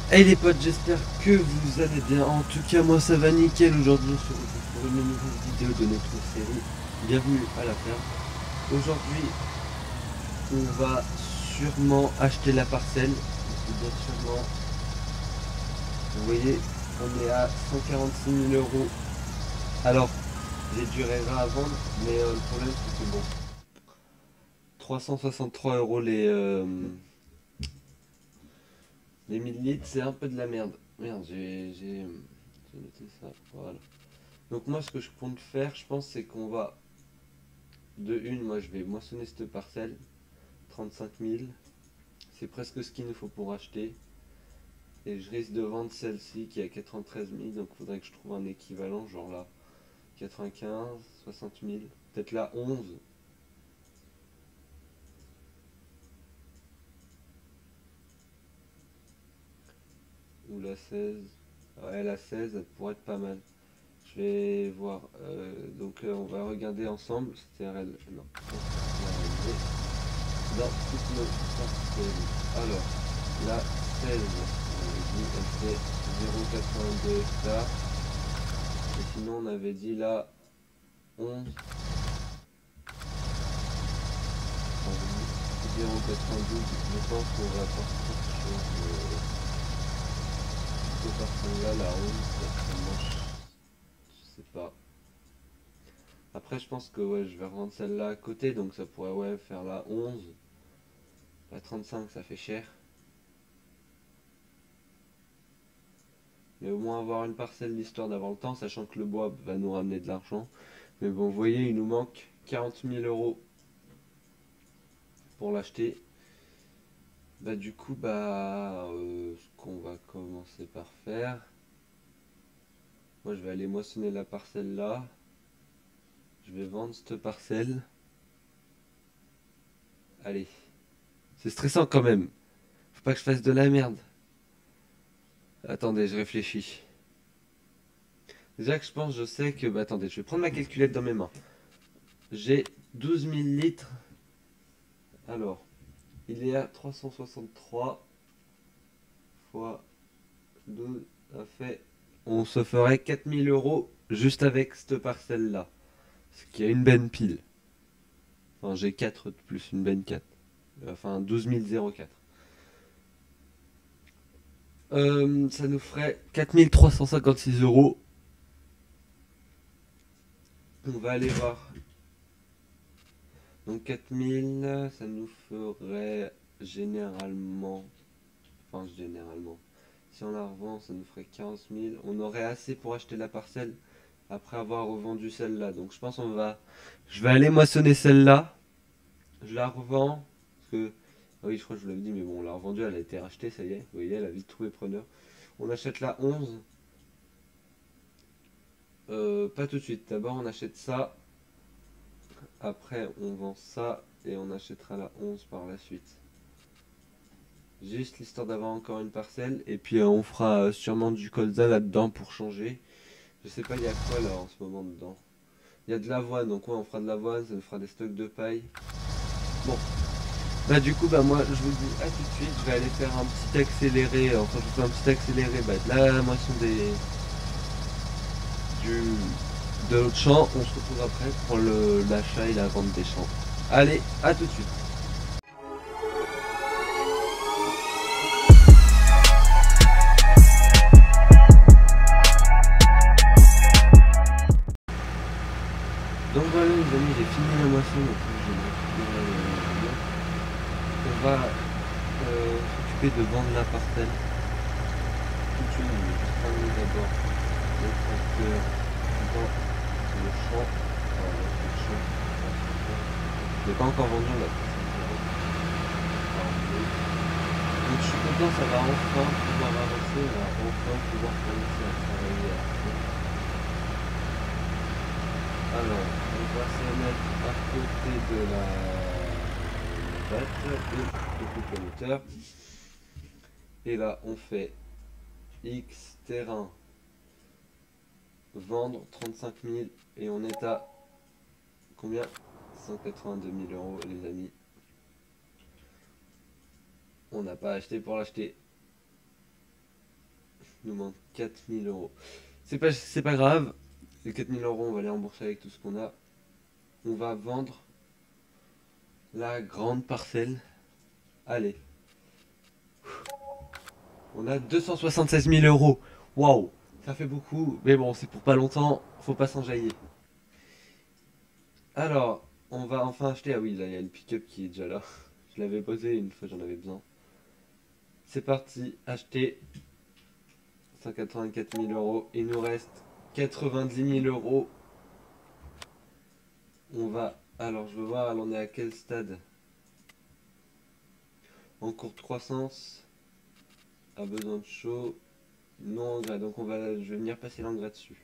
Hey les potes, j'espère que vous allez bien. En tout cas, moi ça va nickel. Aujourd'hui, on se retrouve pour une nouvelle vidéo de notre série. Bienvenue à la ferme. Aujourd'hui, on va sûrement acheter la parcelle. Bien sûrement. Vous voyez, on est à 146 000 euros. Alors, j'ai du RERA à vendre, mais le problème c'est que bon, 363 euros les 1000 litres, c'est un peu de la merde. Merde, j'ai noté ça. Voilà. Donc moi ce que je compte faire, je pense, c'est qu'on va moi je vais moissonner cette parcelle, 35 000, c'est presque ce qu'il nous faut pour acheter. Et je risque de vendre celle-ci qui est à 93 000, donc il faudrait que je trouve un équivalent, genre là, 95, 60 000, peut-être là 11. Ou la 16. Ouais, la 16, elle pourrait être pas mal. Je vais voir. Donc on va regarder ensemble. C'était RL. Non. Dans toutes nos parcelles. Alors, la 16, on avait dit, elle fait 0,82 hectares. Et sinon, on avait dit la 11. On avait dit 0,92. Je pense qu'on va partir sur cette parcelle-là, la 11. Certainement, je sais pas. Après, je pense que ouais, je vais revendre celle-là à côté. Donc, ça pourrait ouais, faire la 11. La 35, ça fait cher. Mais au moins avoir une parcelle l'histoire d'avoir le temps, sachant que le bois va nous ramener de l'argent. Mais bon, vous voyez, il nous manque 40 000 euros pour l'acheter. Bah du coup, ce qu'on va commencer par faire, moi je vais aller moissonner la parcelle là. Je vais vendre cette parcelle. Allez, c'est stressant quand même. Faut pas que je fasse de la merde. Attendez, je réfléchis. Déjà que je pense, je sais que... Bah attendez, je vais prendre ma calculette dans mes mains. J'ai 12 000 litres. Alors, il est à 363 fois 12, ça fait... On se ferait 4 000 euros juste avec cette parcelle-là. Ce qui est une benne pile. Enfin, j'ai 4 de plus, une benne 4. Enfin, 12 004. Ça nous ferait 4 356 euros. On va aller voir. Donc 4 000, ça nous ferait généralement... Enfin, généralement. Si on la revend, ça nous ferait 15 000. On aurait assez pour acheter la parcelle après avoir revendu celle-là. Donc je pense je vais aller moissonner celle-là. Je la revends. Parce que... Ah oui, je crois que je vous l'avais dit, mais bon, on l'a revendue, elle a été rachetée, ça y est. Vous voyez, elle a vite trouvé preneur. On achète la 11. Pas tout de suite. D'abord, on achète ça. Après, on vend ça. Et on achètera la 11 par la suite. Juste l'histoire d'avoir encore une parcelle. Et puis, on fera sûrement du colza là-dedans pour changer. Je sais pas, il y a quoi là en ce moment dedans. Il y a de l'avoine. Donc, ouais, on fera de l'avoine. Ça nous fera des stocks de paille. Bon. Bah du coup moi je vous dis à tout de suite, je vais aller faire un petit accéléré, enfin je fais un petit accéléré de la moisson du, de l'autre champ, on se retrouve après pour l'achat et la vente des champs. Allez, à tout de suite. Donc voilà les amis, j'ai fini la moisson, donc je vais récupérer on va s'occuper de vendre la parcelle. Tout de suite, on va juste prendre d'abord le tracteur dans le champ. Alors, le champ, je l'ai pas encore vendu, on l'a pris 5 euros. Donc je suis content, ça va enfin pouvoir avancer, on va enfin pouvoir commencer à travailler à fond. Alors, on va se mettre à côté de la batte et de coupe le moteur. Et là, on fait X terrain, vendre 35 000 et on est à combien? 182 000 euros les amis. On n'a pas acheté pour l'acheter. Il nous manque 4000 euros. C'est pas grave. Les 4000 euros, on va les rembourser avec tout ce qu'on a. On va vendre la grande parcelle. Allez. On a 276 000 euros. Waouh, ça fait beaucoup. Mais bon, c'est pour pas longtemps. Faut pas s'enjailler. Alors, on va enfin acheter. Ah oui, là, il y a une pick-up qui est déjà là. Je l'avais posée une fois, j'en avais besoin. C'est parti, acheter 184 000 euros. Il nous reste 90 000 euros. On va. Alors, je veux voir, elle en est à quel stade? En cours de croissance. A besoin de chaud. Non engrais. Donc, je vais venir passer l'engrais dessus.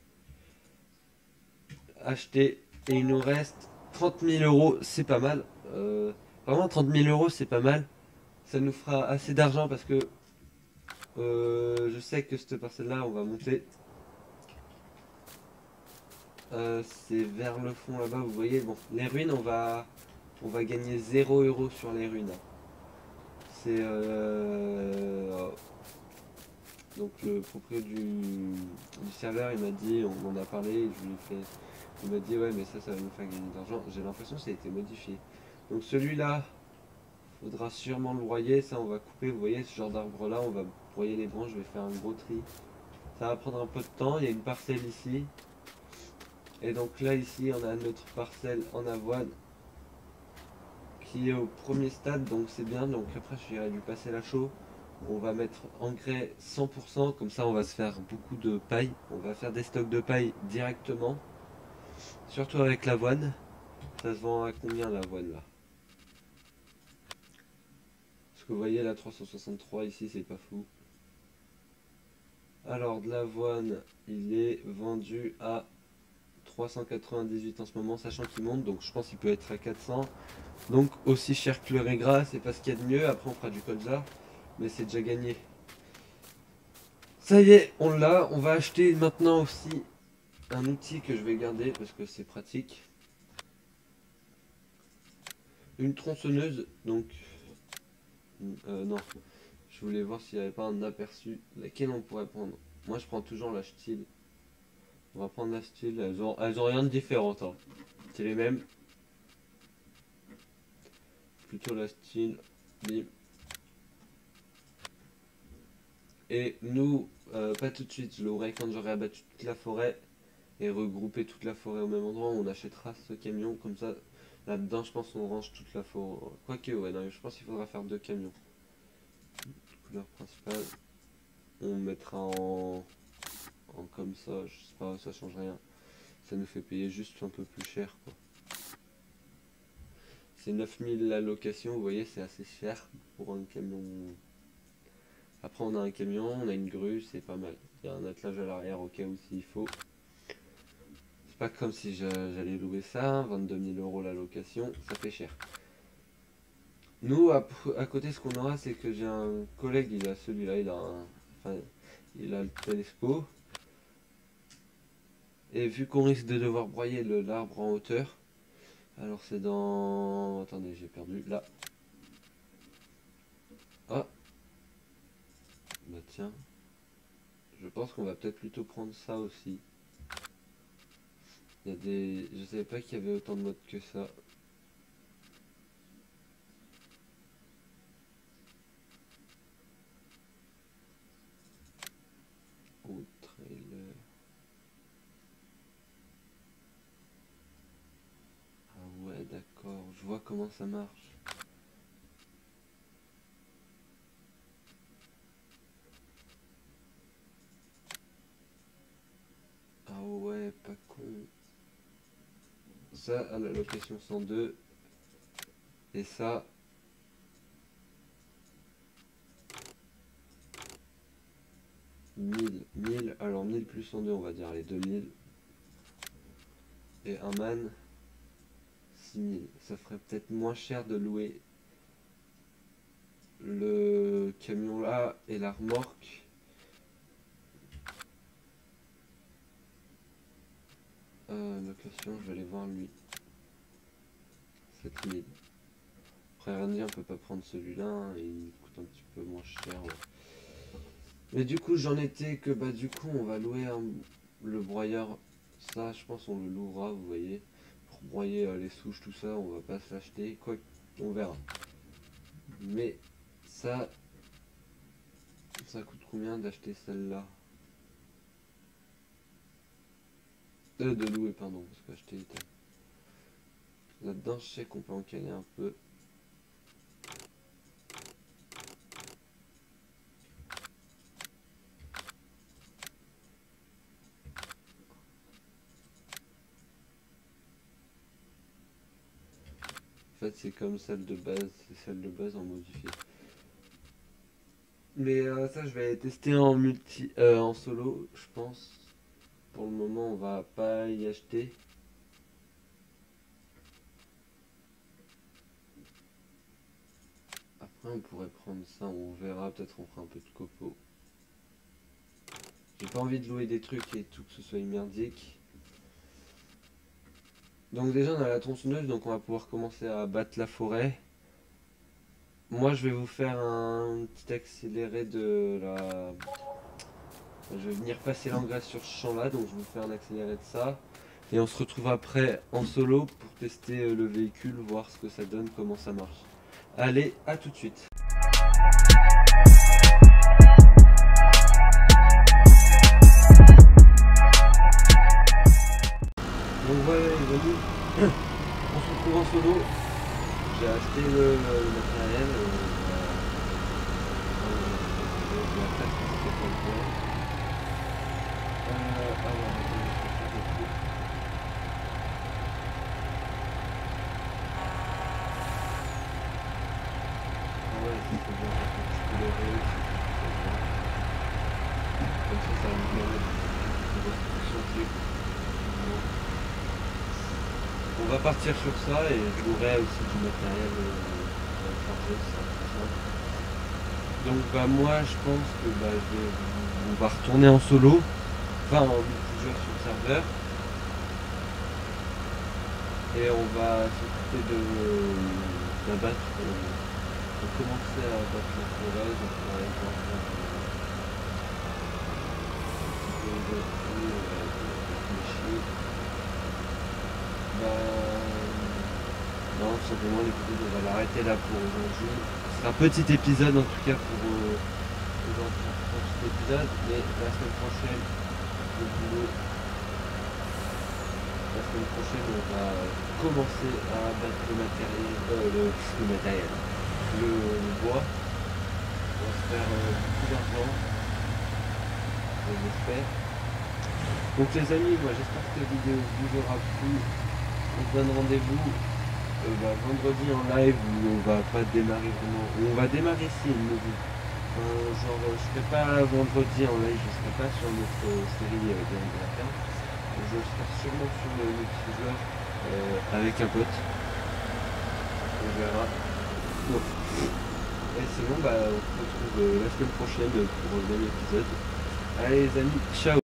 Acheter. Et il nous reste 30 000 euros. C'est pas mal. Vraiment, 30 000 euros, c'est pas mal. Ça nous fera assez d'argent parce que je sais que cette parcelle-là, on va monter. C'est vers le fond là-bas, vous voyez. Bon, les ruines, on va gagner 0 € sur les ruines. C'est donc le propriétaire du serveur, il m'a dit, on en a parlé, je lui ai fait, il m'a dit ouais, mais ça va nous faire gagner de l'argent. J'ai l'impression que ça a été modifié. Donc celui-là, faudra sûrement le broyer. Ça, on va couper. Vous voyez ce genre d'arbre là, on va broyer les branches. Je vais faire un gros tri. Ça va prendre un peu de temps. Il y a une parcelle ici. Et donc là, ici, on a notre parcelle en avoine qui est au premier stade, donc c'est bien. Donc après, je vais lui passer la chaux. On va mettre engrais 100%, comme ça on va se faire beaucoup de paille. On va faire des stocks de paille directement, surtout avec l'avoine. Ça se vend à combien l'avoine là? Parce que vous voyez la 363 ici, c'est pas fou. Alors de l'avoine, il est vendu à 398 en ce moment, sachant qu'il monte, donc je pense qu'il peut être à 400. Donc aussi cher que le riz gras, c'est pas ce qu'il y a de mieux. Après on fera du colza, mais c'est déjà gagné. Ça y est, on l'a. On va acheter maintenant aussi un outil que je vais garder parce que c'est pratique. Une tronçonneuse, donc non, je voulais voir s'il n'y avait pas un aperçu laquelle on pourrait prendre. Moi je prends toujours la Stihl. On va prendre la Stihl, elles ont rien de différent, hein. C'est les mêmes. Plutôt la Stihl, bim. Et nous, pas tout de suite, je l'aurai quand j'aurai abattu toute la forêt et regroupé toute la forêt au même endroit. On achètera ce camion, comme ça, là-dedans je pense qu'on range toute la forêt. Quoique, ouais, non, je pense qu'il faudra faire deux camions. Couleur principale, on mettra en comme ça, je sais pas, ça change rien. Ça nous fait payer juste un peu plus cher, quoi. C'est 9000 la location, vous voyez, c'est assez cher pour un camion. Après, on a un camion, on a une grue, c'est pas mal. Il y a un attelage à l'arrière au cas où s'il faut. C'est pas comme si j'allais louer ça, 22 000 euros la location, ça fait cher. Nous, à côté, ce qu'on aura, c'est que j'ai un collègue, il a celui-là, il a le télescope. Et vu qu'on risque de devoir broyer l'arbre en hauteur, alors c'est dans... Attendez, j'ai perdu, là. Ah, bah tiens, je pense qu'on va peut-être plutôt prendre ça aussi. Il y a des... Je savais pas qu'il y avait autant de modes que ça. Oh, trailer. Ah ouais, d'accord, je vois comment ça marche. Ah ouais, pas con. Ça à la location 102. Et ça, 1000. Alors 1000 plus 102, on va dire les 2000. Et un man, 6000. Ça ferait peut-être moins cher de louer le camion là et la remorque. Location, je vais aller voir lui. 7000. Après rien dire, on peut pas prendre celui-là, hein, il coûte un petit peu moins cher. Ouais. Mais du coup j'en étais que bah du coup on va louer le broyeur. Ça je pense on le louera, vous voyez. Pour broyer les souches tout ça, on va pas se l'acheter. Quoi on verra. Mais ça coûte combien d'acheter celle-là? De louer pardon, parce qu'acheter était. Là-dedans je sais qu'on peut en caler un peu. En fait c'est comme celle de base, c'est celle de base en modifié. Mais ça je vais tester en en solo, je pense. Pour le moment on va pas y acheter. Après on pourrait prendre ça, on verra, peut-être on fera un peu de copeaux. J'ai pas envie de louer des trucs et tout que ce soit merdique. Donc déjà on a la tronçonneuse, donc on va pouvoir commencer à battre la forêt. Moi je vais vous faire un petit accéléré de la... Je vais venir passer l'engrais sur ce champ là, donc je vais vous faire un accéléré de ça. Et on se retrouve après en solo pour tester le véhicule, voir ce que ça donne, comment ça marche. Allez, à tout de suite. Donc voilà les amis, on se retrouve en solo. J'ai acheté le matériel. On va partir sur ça et je louerai aussi du matériel chargé, ça. Donc bah moi je pense que bah, on va retourner en solo, enfin en multijoueur sur le serveur. Et on va s'occuper d'abattre, de commencer à battre la forêt, donc on va aller voir non, tout simplement l'épisode on va l'arrêter là pour aujourd'hui. Ce sera un petit épisode en tout cas pour cet épisode, mais la semaine prochaine, le boulot. La semaine prochaine on va commencer à battre le matériel, le bois. On va se faire beaucoup d'argent, j'espère. Donc les amis, moi j'espère que cette vidéo vous aura plu. On se donne rendez-vous vendredi en live où on va pas démarrer vraiment. On va démarrer si une movie. Genre je serai pas vendredi en live, je serai pas sur notre série de la je serai sûrement sur le multijoueur avec un pote. On verra. Bon. Et sinon bah on se retrouve la semaine prochaine pour le même épisode. Allez les amis, ciao.